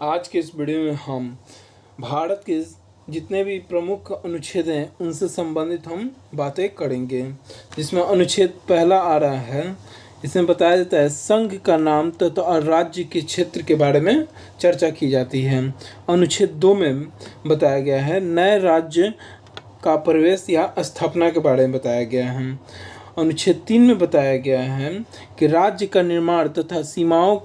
आज के इस वीडियो में हम भारत के जितने भी प्रमुख अनुच्छेद हैं उनसे संबंधित हम बातें करेंगे। जिसमें अनुच्छेद पहला आ रहा है, इसमें बताया जाता है संघ का नाम तथा राज्य के क्षेत्र के बारे में चर्चा की जाती है। अनुच्छेद 2 में बताया गया है नए राज्य का प्रवेश या स्थापना के बारे में बताया गया है। अनुच्छेद 3 में बताया गया है कि राज्य का निर्माण तथा सीमाओं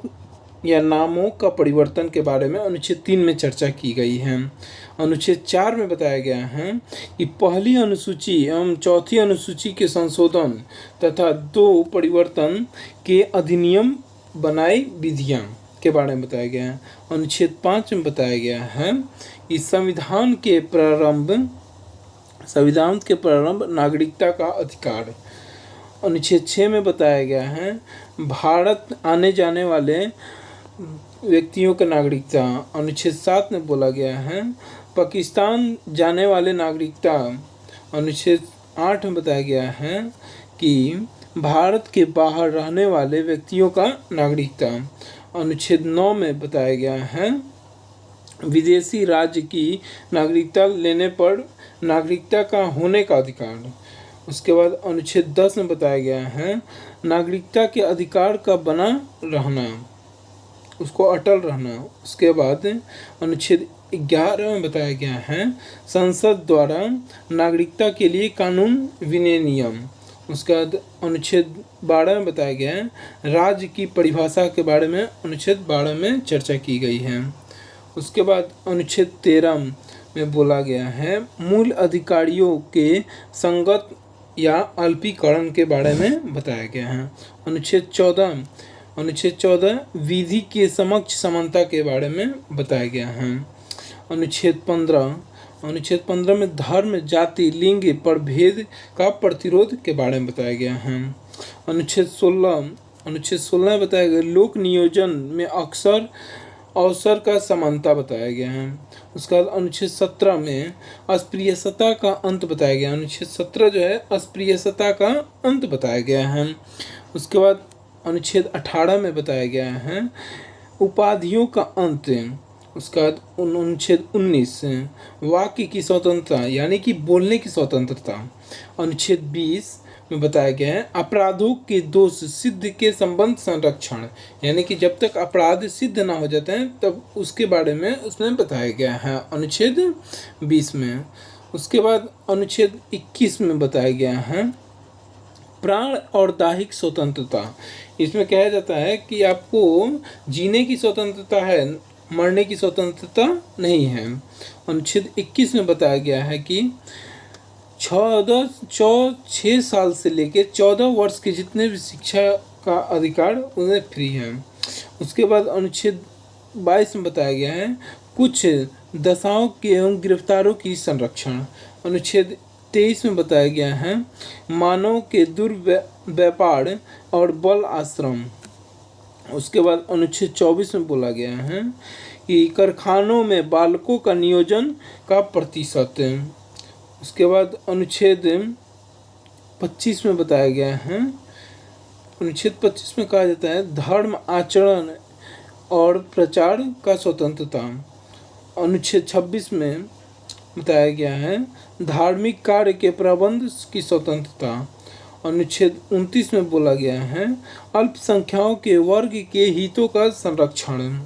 या नामों का परिवर्तन के बारे में अनुच्छेद 3 में चर्चा की गई है। अनुच्छेद 4 में बताया गया है कि पहली अनुसूची एवं चौथी अनुसूची के संशोधन तथा 2 परिवर्तन के अधिनियम बनाई विधियां के बारे में बताया गया है। अनुच्छेद 5 में बताया गया है कि संविधान के प्रारंभ नागरिकता का अधिकार। अनुच्छेद 6 में बताया गया है भारत आने जाने वाले व्यक्तियों का नागरिकता। अनुच्छेद 7 में बोला गया है पाकिस्तान जाने वाले नागरिकता। अनुच्छेद 8 में बताया गया है कि भारत के बाहर रहने वाले व्यक्तियों का नागरिकता। अनुच्छेद 9 में बताया गया है विदेशी राज्य की नागरिकता लेने पर नागरिकता का होने का अधिकार। उसके बाद अनुच्छेद 10 में बताया गया है नागरिकता के अधिकार का बना रहना, उसको अटल रहना। उसके बाद अनुच्छेद 11 में बताया गया है संसद द्वारा नागरिकता के लिए कानून विनियम। उसके बाद अनुच्छेद 12 में बताया गया है राज्य की परिभाषा के बारे में अनुच्छेद 12 में चर्चा की गई है। उसके बाद अनुच्छेद 13 में बोला गया है मूल अधिकारियों के संगत या अल्पीकरण के बारे में बताया गया है। अनुच्छेद 14 विधि के समक्ष समानता के बारे में बताया गया है। अनुच्छेद 15 में धर्म, जाति, लिंग पर भेद का प्रतिरोध के बारे में बताया गया है। अनुच्छेद 16 में बताया गया लोक नियोजन में अवसर का समानता बताया गया है। उसके बाद अनुच्छेद 17 में अस्पृश्यता का अंत बताया गया। अनुच्छेद 17 जो है अस्पृश्यता का अंत बताया गया है। उसके बाद अनुच्छेद 18 में बताया गया है उपाधियों का अंत। उसके बाद अनुच्छेद 19 वाक्य की स्वतंत्रता यानी कि बोलने की स्वतंत्रता। अनुच्छेद 20 में बताया गया है अपराधों के दोष सिद्ध के संबंध संरक्षण, यानी कि जब तक अपराध सिद्ध ना हो जाते हैं तब उसके बारे में उसमें बताया गया है अनुच्छेद 20 में। उसके बाद अनुच्छेद 21 में बताया गया है प्राण और दैहिक स्वतंत्रता। इसमें कहा जाता है कि आपको जीने की स्वतंत्रता है, मरने की स्वतंत्रता नहीं है। अनुच्छेद 21 में बताया गया है कि 6 साल से लेकर 14 वर्ष के जितने भी शिक्षा का अधिकार उन्हें फ्री है। उसके बाद अनुच्छेद 22 में बताया गया है कुछ दशाओं के एवं गिरफ्तारों की संरक्षण। अनुच्छेद 23 में बताया गया है मानव के दुर्व्यापार और बल आश्रम। उसके बाद अनुच्छेद 24 में बोला गया है कि कारखानों में बालकों का नियोजन का प्रतिशत। उसके बाद अनुच्छेद 25 में बताया गया है अनुच्छेद 25 में कहा जाता है धर्म आचरण और प्रचार का स्वतंत्रता। अनुच्छेद 26 में बताया गया है धार्मिक कार्य के प्रबंध की स्वतंत्रता। अनुच्छेद 29 में बोला गया है अल्पसंख्याकों के वर्ग के हितों का संरक्षण।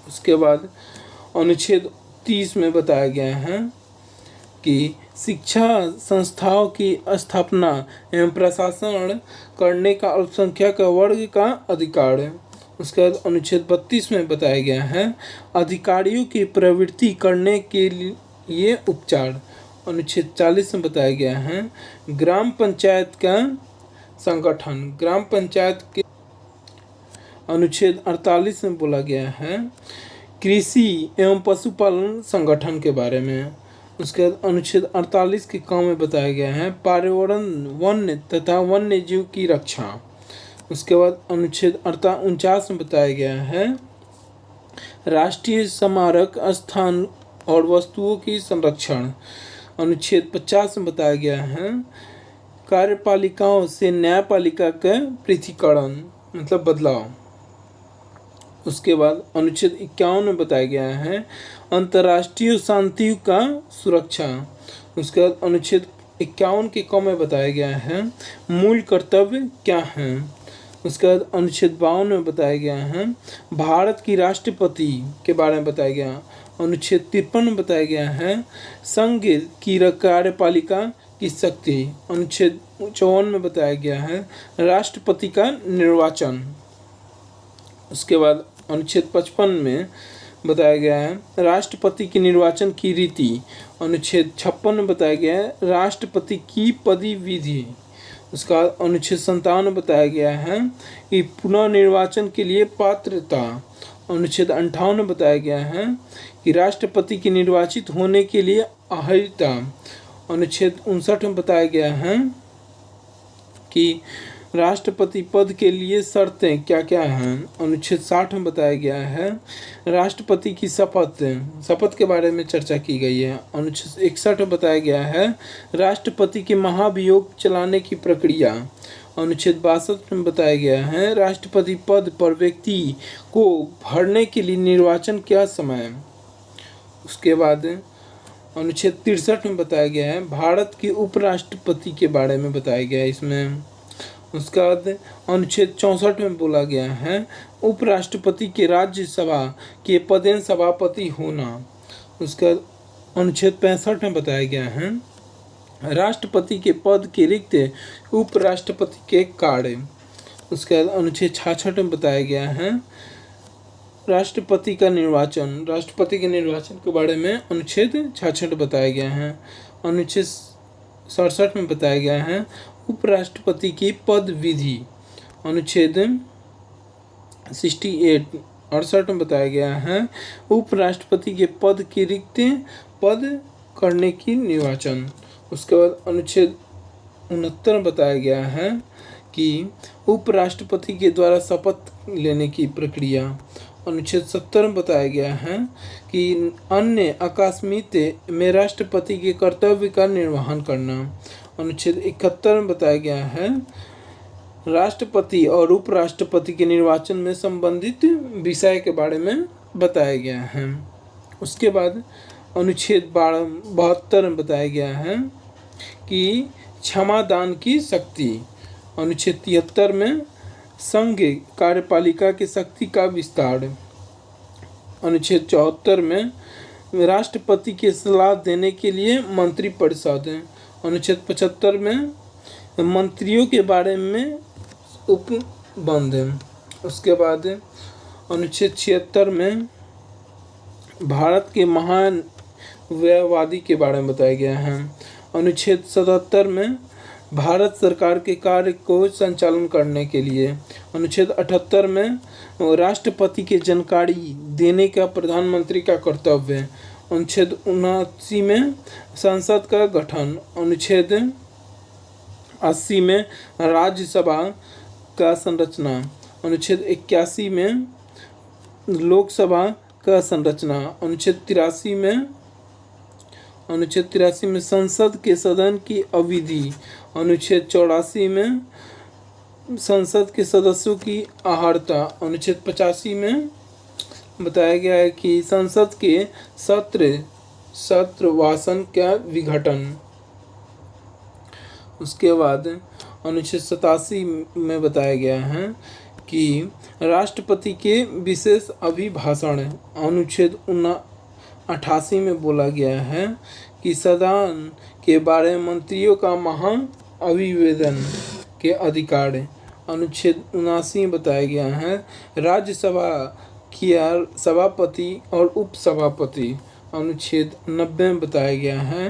उसके बाद अनुच्छेद 30 में बताया गया है कि शिक्षा संस्थाओं की स्थापना एवं प्रशासन करने का अल्पसंख्यक वर्ग का अधिकार है। उसके बाद अनुच्छेद 32 में बताया गया है अधिकारियों की प्रवृत्ति करने के लिए उपचार। अनुच्छेद 40 में बताया गया है ग्राम पंचायत का संगठन, ग्राम पंचायत के। अनुच्छेद 48 में बोला गया है कृषि एवं पशुपालन संगठन के बारे में। उसके बाद अनुच्छेद 48 के काम में बताया गया है पर्यावरण, वन्य तथा वन्य जीव की रक्षा। उसके बाद अनुच्छेद 49 में बताया गया है राष्ट्रीय स्मारक स्थान और वस्तुओं की संरक्षण। अनुच्छेद 50 में बताया गया है कार्यपालिकाओं से न्यायपालिका का पृथकीकरण मतलब बदलाव। उसके बाद अनुच्छेद 51 में बताया गया है अंतर्राष्ट्रीय शांति का सुरक्षा। उसके बाद अनुच्छेद 51 के क में बताया गया है मूल कर्तव्य क्या है। उसके बाद अनुच्छेद 52 में बताया गया है भारत की राष्ट्रपति के बारे में बताया गया। अनुच्छेद 53 में बताया गया है संघ की कार्यपालिका की शक्ति। अनुच्छेद 54 में बताया गया है राष्ट्रपति का निर्वाचन। उसके बाद अनुच्छेद 55 में बताया गया है राष्ट्रपति के निर्वाचन की रीति। अनुच्छेद 56 में बताया गया है राष्ट्रपति की पद विधि। उसका अनुच्छेद 57 में बताया गया है कि पुनः निर्वाचन के लिए पात्रता। अनुच्छेद 58 में बताया गया है कि राष्ट्रपति के निर्वाचित होने के लिए अर्हता। अनुच्छेद 59 में बताया गया है कि राष्ट्रपति पद के लिए शर्तें क्या क्या हैं। अनुच्छेद 60 में बताया गया है राष्ट्रपति की शपथ के बारे में चर्चा की गई है। अनुच्छेद 61 में बताया गया है राष्ट्रपति के महाभियोग चलाने की प्रक्रिया। अनुच्छेद 62 में बताया गया है राष्ट्रपति पद पर व्यक्ति को भरने के लिए निर्वाचन क्या समय। उसके बाद अनुच्छेद 63 में बताया गया है भारत के उपराष्ट्रपति के बारे में बताया गया है इसमें। उसके बाद अनुच्छेद 64 में बोला गया है उपराष्ट्रपति के राज्यसभा के पदेन सभापति होना। उसका अनुच्छेद 65 में बताया गया है राष्ट्रपति के पद के रिक्त उपराष्ट्रपति के कार्य। उसके बाद अनुच्छेद 66 में बताया गया है राष्ट्रपति का निर्वाचन। राष्ट्रपति के निर्वाचन के बारे में अनुच्छेद 66 बताया गया है। अनुच्छेद 67 में बताया गया है उपराष्ट्रपति की पद विधि। अनुच्छेद 68 में बताया गया है उपराष्ट्रपति के पद के रिक्त पद करने की निर्वाचन। उसके बाद अनुच्छेद 69 में बताया गया है कि उपराष्ट्रपति के द्वारा शपथ लेने की प्रक्रिया। अनुच्छेद 70 में बताया गया है कि अन्य अकस्मित में राष्ट्रपति के कर्तव्य का निर्वहन करना। अनुच्छेद 71 में बताया गया है राष्ट्रपति और उपराष्ट्रपति के निर्वाचन में संबंधित विषय के बारे में बताया गया है। उसके बाद अनुच्छेद 72 में बताया गया है कि क्षमादान की शक्ति। अनुच्छेद 73 में संघ कार्यपालिका की शक्ति का विस्तार। अनुच्छेद 74 में राष्ट्रपति के सलाह देने के लिए मंत्रिपरिषद। अनुच्छेद 75 में मंत्रियों के बारे में उपबंध। उसके बाद अनुच्छेद 76 में भारत के महान न्यायवादी के बारे में बताया गया है। अनुच्छेद 77 में भारत सरकार के कार्य को संचालन करने के लिए। अनुच्छेद 78 में राष्ट्रपति की जानकारी देने का प्रधानमंत्री का कर्तव्य। अनुच्छेद 79 में संसद का गठन। अनुच्छेद 80 में राज्यसभा का संरचना। अनुच्छेद 81 में लोकसभा का संरचना। अनुच्छेद 83 में संसद के सदन की अवधि। अनुच्छेद 84 में संसद के सदस्यों की अर्हता। अनुच्छेद 85 में बताया गया है कि संसद के सत्रवासन का विघटन। उसके बाद अनुच्छेद 87 में बताया गया है कि राष्ट्रपति के विशेष अभिभाषण। अनुच्छेद 88 में बोला गया है कि सदन के बारे में मंत्रियों का महाअभिवेदन के अधिकार। अनुच्छेद 79 में बताया गया है राज्यसभा की सभापति और उपसभापति। अनुच्छेद 90 में बताया गया है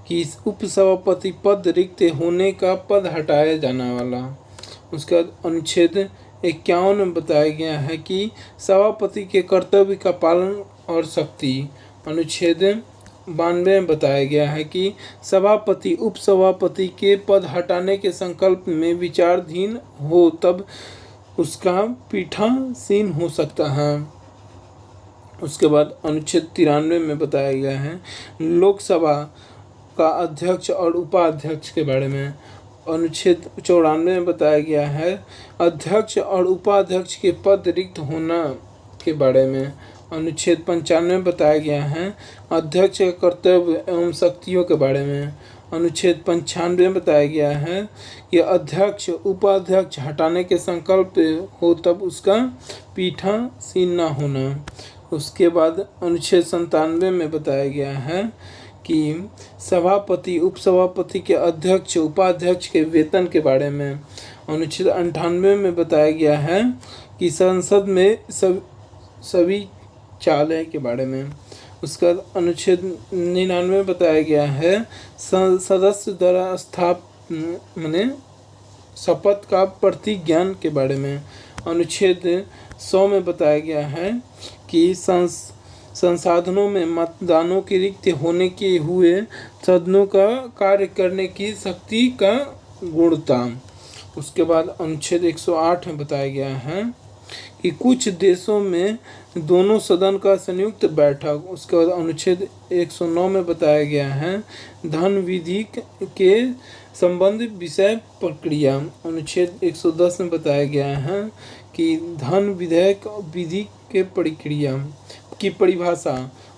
कि उपसभापति पद रिक्त होने का पद हटाया जाने वाला। उसके बाद अनुच्छेद 51 में बताया गया है कि सभापति के कर्तव्य का पालन और शक्ति। अनुच्छेद 92 में बताया गया है कि सभापति उपसभापति के पद हटाने के संकल्प में विचाराधीन हो तब उसका पीठासीन हो सकता है। उसके बाद अनुच्छेद 93 में बताया गया है लोकसभा का अध्यक्ष और उपाध्यक्ष के बारे में। अनुच्छेद 94 में बताया गया है अध्यक्ष और उपाध्यक्ष के पद रिक्त होना के बारे में। अनुच्छेद 95 बताया गया है अध्यक्ष के कर्तव्य एवं शक्तियों के बारे में। अनुच्छेद 95 बताया गया है कि अध्यक्ष उपाध्यक्ष हटाने के संकल्प हो तब उसका पीठासीन न होना। उसके बाद अनुच्छेद 97 में बताया गया है कि सभापति उपसभापति के अध्यक्ष उपाध्यक्ष के वेतन के बारे में। अनुच्छेद 98 में बताया गया है कि संसद में सभी चालय के बारे में। उसका अनुच्छेद 99 बताया गया है सदस्य द्वारा माने शपथ का प्रतिज्ञान के बारे में। अनुच्छेद 100 में बताया गया है कि संसाधनों में मतदानों के रिक्त होने के हुए सदनों का कार्य करने की शक्ति का गुणता। उसके बाद अनुच्छेद 108 में बताया गया है कि कुछ देशों में दोनों सदन का संयुक्त बैठक। उसके बाद अनुच्छेद 109 में बताया गया है धन विधि के संबंध विषय प्रक्रिया। अनुच्छेद 110 में बताया गया है कि धन विधेयक विधि के प्रक्रिया की परिभाषा।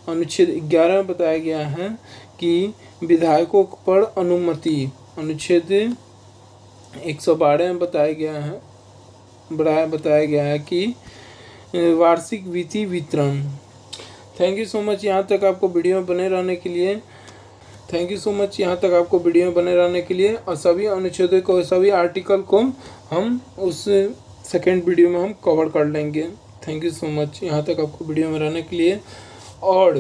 अनुच्छेद 11 में बताया गया है कि विधायकों पर अनुमति। अनुच्छेद 112 में बताया गया है कि वार्षिक वित्तीय वितरण। थैंक यू सो मच यहाँ तक आपको वीडियो में बने रहने के लिए और सभी अनुच्छेदों को सभी आर्टिकल को हम उस सेकेंड वीडियो में हम कवर कर लेंगे। थैंक यू सो मच यहाँ तक आपको वीडियो में रहने के लिए। और